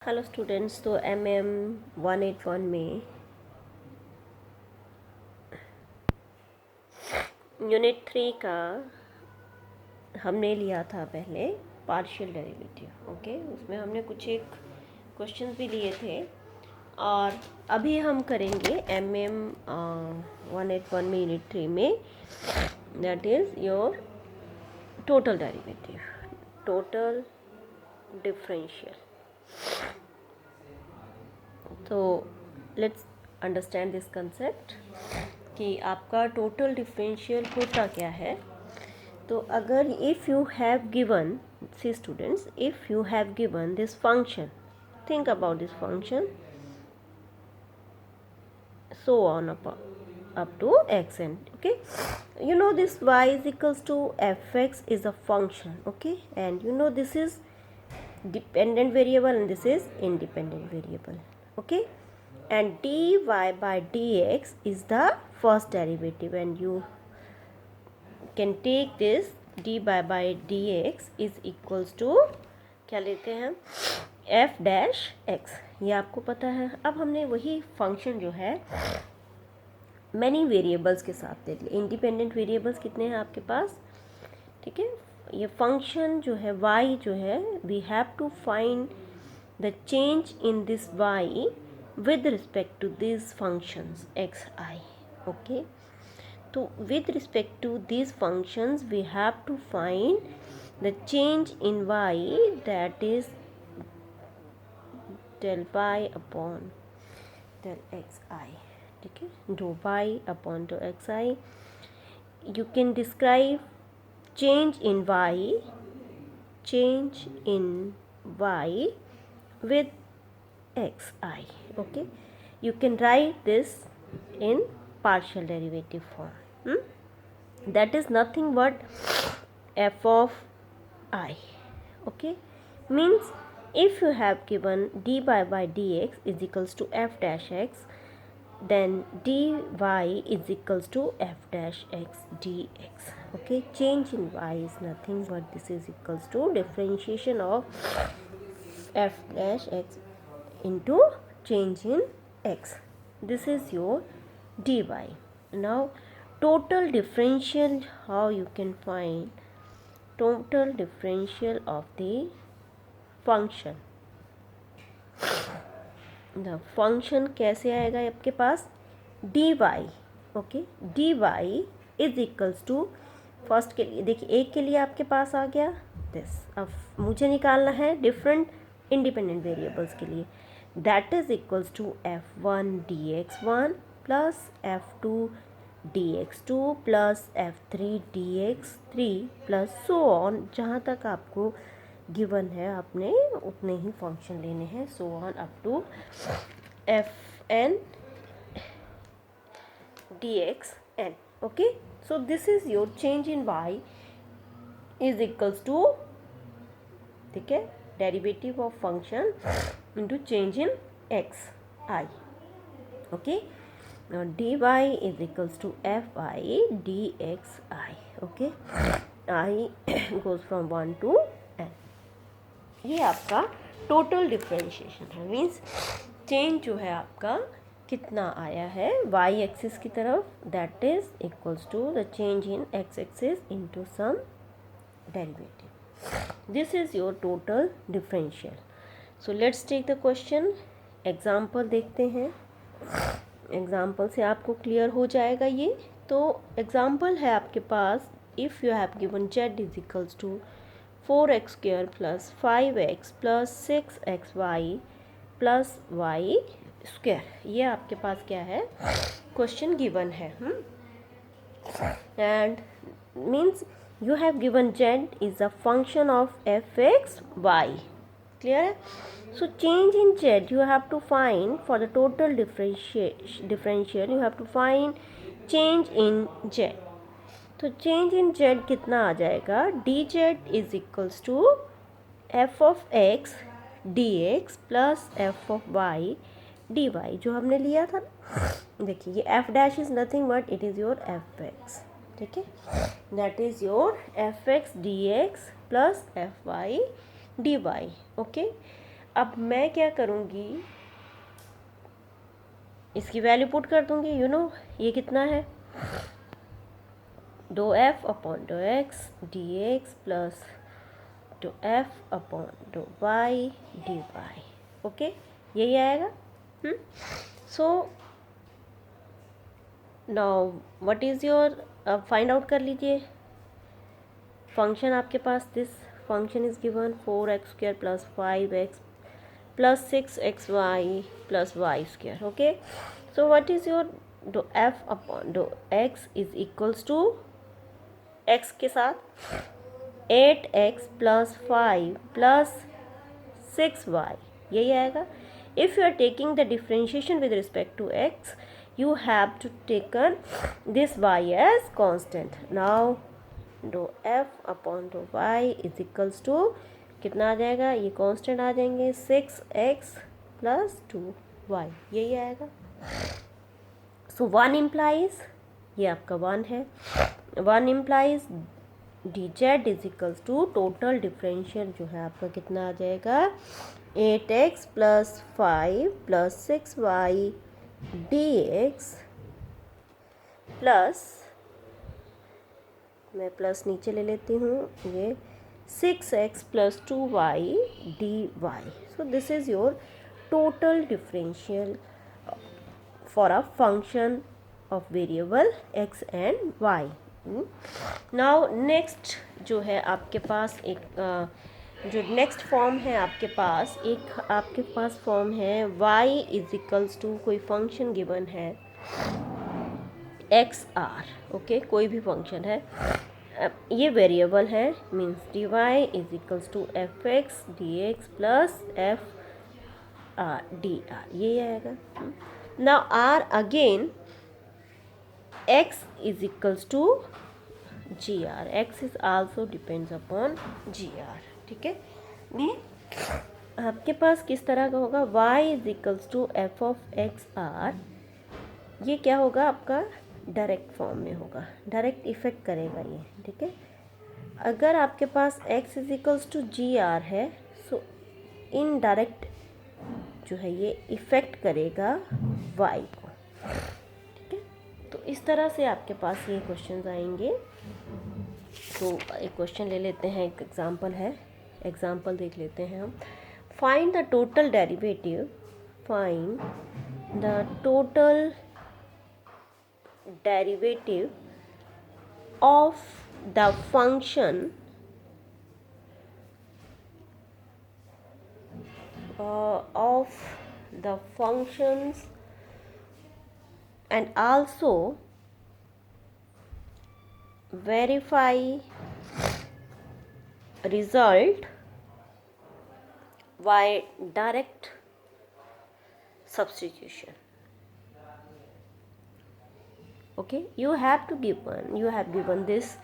Hello students, तो MM 181 में unit 3 का हमने लिया था पहले पार्शियल डेरिवेटिव। ओके, उसमें हमने कुछ एक क्वेश्चंस भी लिए थे और अभी हम करेंगे MM 181 में यूनिट 3 में, that is your total derivative, total differential. तो लेट्स अंडरस्टैंड दिस कंसेप्ट कि आपका टोटल डिफरेंशियल होता क्या है। तो अगर if you have given, see students, if you have given this function, think about this function, so on up to xn. Okay, you know this y is equals to fx is a function. Okay, and you know this is dependent variable and this is independent variable. Okay, and dy by dx is the first derivative, and you can take this dy by dx is equals to क्या लेते हैं, f dash x, ये आपको पता है। अब हमने वही फंक्शन जो है मैनी वेरिएबल्स के साथ ले लिया। इंडिपेंडेंट वेरिएबल्स कितने हैं आपके पास, ठीक है। ये फंक्शन जो है y जो है, we have to find the change in this y with respect to these functions xi. Okay, so with respect to these functions we have to find the change in y, that is del y upon del xi. ठीक है, dou y upon dou xi. You can describe change in y with xi. Okay, you can write this in partial derivative form. That is nothing but f of I. Okay, means if you have given dy by dx is equals to f dash x, then dy is equals to f dash x dx. Okay, change in y is nothing but this is equals to differentiation of f dash x into change in x. This is your dy. Now total differential, how you can find total differential of the function. The function कैसे आएगा आपके पास, dy. Okay, dy is equals to, first के लिए देखिए, एक के लिए आपके पास आ गया दिस। अब मुझे निकालना है डिफरेंट इंडिपेंडेंट वेरिएबल्स के लिए, that is equals to f1 dx1 plus f2 dx2 plus f3 dx3 plus so on, जहाँ तक आपको गिवन है आपने उतने ही फंक्शन लेने हैं, so on up to fn dxn. Okay, so this is your change in y is equals to, ठीक है, derivative of function into change in x i. Okay, now dy is equals to fi dxi. Okay, i goes from 1 to n. ये आपका total differentiation है, means change जो है आपका कितना आया है y एक्सिस की तरफ, that is equals to the change in x axis into some derivative. This is your total differential. So let's take the question. Example देखते हैं, एग्जाम्पल से आपको क्लियर हो जाएगा ये. तो एग्जाम्पल है आपके पास, if you have given z is equals to 4x square plus 5x plus 6xy plus y square, ये आपके पास क्या है, क्वेश्चन गिवन है. And means you have given z is a function of fx y. Clear है. So change in z you have to find for the total differential, you have to find change in z. तो change in z कितना आ जाएगा, dz is equals to f of x dx plus f of y dy, जो हमने लिया था. देखिए ये f dash is nothing but it is your fx. ठीक है, that is your fx dx plus fy dy. Okay, अब मैं क्या करूँगी, इसकी वैल्यू पुट कर दूँगी। ये कितना है, डो एफ अपॉन डो एक्स डी एक्स प्लस डो एफ अपॉन डो वाई डी वाई। ओके, यही आएगा। So now what is your, अब फाइंड आउट कर लीजिए फंक्शन आपके पास। This function is given 4x² plus 5x plus 6xy plus y square. Okay, so what is your डो f upon डो x is equals to x के साथ 8x plus 5 plus 6y, यही आएगा। If you are taking the differentiation with respect to x, you have to taken this y as constant. Now dou f upon dou y is equals to कितना आ जाएगा, ये constant आ जाएंगे 6x plus 2y, यही आएगा। सो 1 implies, ये आपका 1 है, 1 implies dz is equals to total differential जो है आपका कितना आ जाएगा 8x plus 5 plus 6y dx plus, मैं प्लस नीचे ले लेती हूँ, ये 6x plus 2y dy। So this is your total differential for a function of variable x and y। Now next जो है आपके पास एक जो नेक्स्ट फॉर्म है आपके पास, एक आपके पास फॉर्म है y इज इक्वल्स टू कोई फंक्शन गिवन है एक्स आर। ओके, कोई भी फंक्शन है, ये वेरिएबल है, means d y is equals to f x d x plus f r d r, ये आएगा। Now r again x is equals to g r, x is also depends upon g r. ठीक है, ये आपके पास किस तरह का होगा, y is equals to f of x r, ये क्या होगा आपका डायरेक्ट फॉर्म में होगा, डायरेक्ट इफेक्ट करेगा ये। ठीक है, अगर आपके पास x is equals to g r है, सो इनडायरेक्ट जो है ये इफेक्ट करेगा y को। ठीक है, तो इस तरह से आपके पास ये क्वेश्चंस आएंगे। तो एक क्वेश्चन ले लेते हैं, एक एग्जांपल है, एग्जांपल देख लेते हैं हम। Find the total derivative, find the total derivative of the function of the functions and also verify result by direct substitution. Okay, you have given this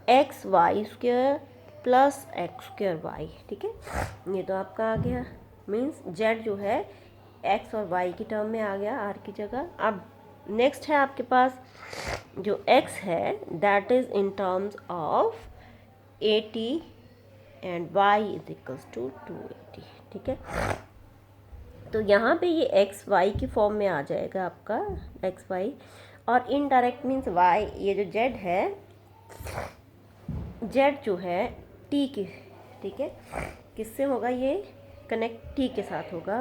x y square plus x square y. ठीक है, ये तो आपका आ गया, means Z जो है x और Y की टर्म में आ गया आर की जगह। अब नेक्स्ट है आपके पास जो एक्स है that is in terms of 80 and y is equals to 280। ठीक है, तो यहाँ पे ये एक्स वाई की फॉर्म में आ जाएगा आपका एक्स वाई, और इनडायरेक्ट मीन्स वाई, ये जो जेड है, जेड जो है टी की, ठीक है, किससे होगा ये कनेक्ट, टी के साथ होगा,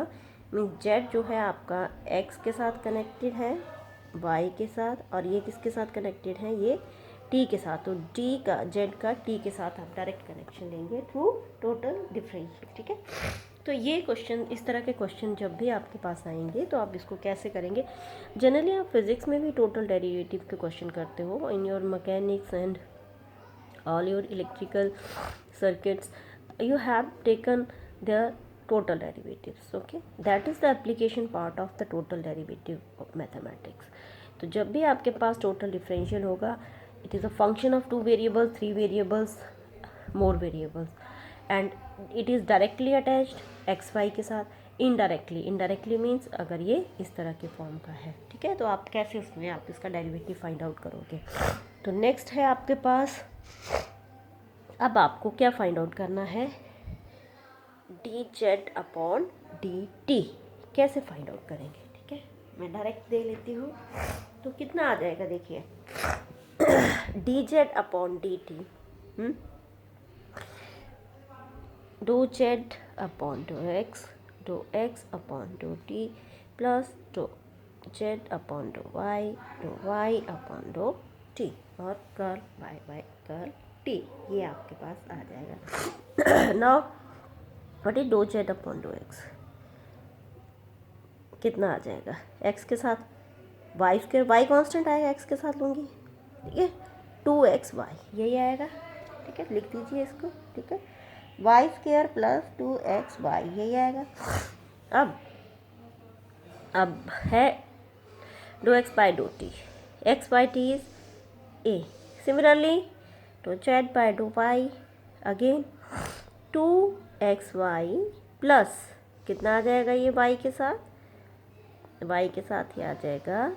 मीन्स जेड जो है आपका एक्स के साथ कनेक्टेड है, वाई के साथ, और ये किसके साथ कनेक्टेड है, ये टी के साथ। तो टी का, जेड का टी के साथ आप डायरेक्ट कनेक्शन लेंगे थ्रू टोटल डिफरेंशियल। ठीक है, तो ये क्वेश्चन, इस तरह के क्वेश्चन जब भी आपके पास आएंगे तो आप इसको कैसे करेंगे। जनरली आप फिजिक्स में भी टोटल डेरिवेटिव के क्वेश्चन करते हो, in your mechanics and all your electrical circuits you have taken the total derivatives. Okay, that is the application part of the total derivative of mathematics. तो जब भी आपके पास total differential होगा, it is a function of 2 variables, 3 variables, more variables, and it is directly attached x y के साथ, indirectly means अगर ये इस तरह के फॉर्म का है। ठीक है, तो आप कैसे उसमें आप इसका डेरिवेटिव फाइंड आउट करोगे। तो नेक्स्ट है आपके पास, अब आपको क्या फाइंड आउट करना है, D z upon d T कैसे फाइंड आउट करेंगे, ठीक है। मैं डायरेक्ट दे लेती हूँ, तो कितना आ जाएगा देखिए, d z upon d t, डो जेड अपॉन डो एक्स अपॉन डो टी प्लस डो जेड अपॉन डो वाई अपॉन डो टी और curl y by curl t, ये आपके पास आ जाएगा। नाउ व्हाट इज डो जेड अपॉन डो एक्स, कितना आ जाएगा, एक्स के साथ वाई स्क्वायर, वाई कांस्टेंट आएगा, एक्स के साथ लूँगी, ठीक है, 2xy यही आएगा, ठीक है, लिख दीजिए इसको, ठीक है, वाई स्क्वायर प्लस 2xy यही आएगा। अब है do x by do t, x by t is a, similarly do z by do y again 2xy plus कितना आ जाएगा, ये y के साथ ही आ जाएगा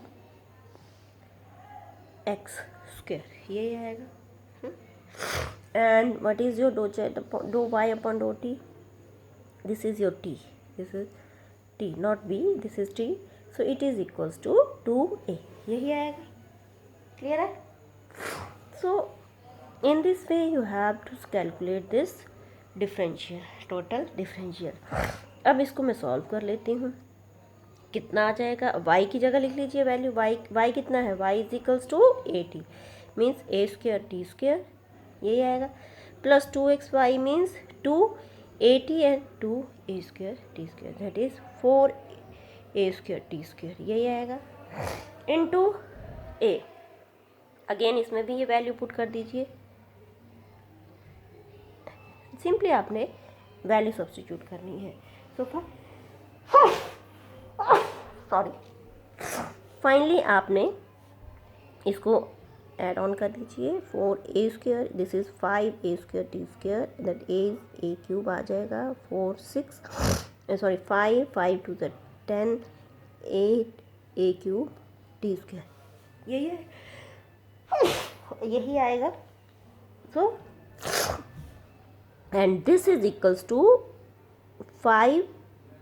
x स्क्वायर, यही आएगा। एंड व्हाट इज योर डो y अपॉन डो t, this is your t, this is t not b, this is t, so it is equals to 2a, यही आएगा, क्लियर है। So in this way you have to calculate this differential, total differential. अब इसको मैं solve कर लेती हूँ, कितना आ जाएगा, y की जगह लिख लीजिए वैल्यू, y कितना है, y is equals to a t, means a square t square, यही आएगा, plus 2xy means 2at and 2a square t square, that is 4a square t square, यही आएगा, इनटू a, अगेन इसमें भी ये value put कर दीजिए, simply आपने वैल्यू सब्स्टिट्यूट करनी है। सो सॉरी, फाइनली आपने इसको ऐड ऑन कर दीजिए, 4a square, this is 5a square t square, that is a cube आ जाएगा, 4 6 sorry 5 to the 10 8 a cube t square, यही आएगा। So and this is equals to 5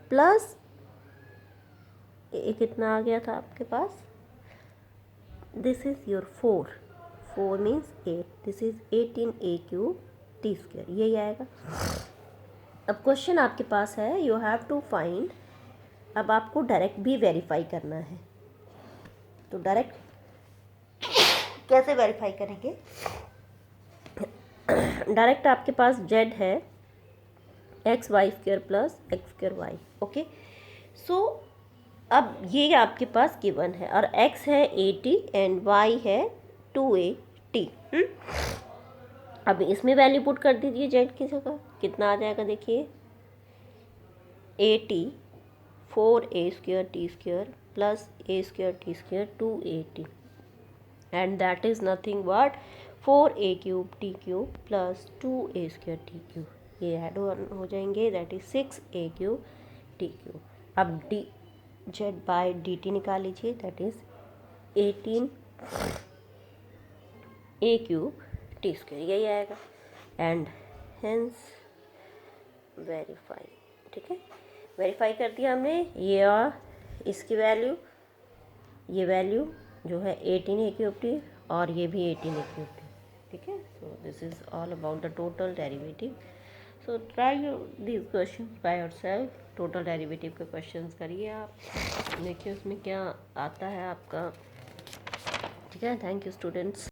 plus कितना आ गया था आपके पास, this is your 4 means 8, this is 18a cube t square, यही आएगा। अब क्वेश्चन आपके पास है, यू हैव टू फाइंड, अब आपको डायरेक्ट भी वेरीफाई करना है, तो डायरेक्ट कैसे वेरीफाई करेंगे, डायरेक्ट आपके पास z है x y square plus x square y, okay. So अब ये आपके पास गिवन है, और x है 80 एंड y है 2at, अब इसमें वैल्यू पुट कर दीजिए z की जगह, कितना आ जाएगा देखिए, 80 4a square t square plus a square t square 2at, and that is nothing but 4a cube t cube plus 2a square t cube, ये ऐड हो जाएंगे, that is 6a cube t cube. अब d z by d t निकाल लीजिए, that is 18 a cube t square, यही आएगा, and hence verify, ठीक है, वेरीफाई कर दिया हमने, ये और इसकी वैल्यू, ये वैल्यू जो है 18 a क्यूब टी, और ये भी 18 a क्यूब टी, ठीक है। So this is all about the total derivative. So try this question by yourself, total derivative के क्वेश्चंस करिए आप, देखिए उसमें क्या आता है आपका, ठीक है। Thank you students.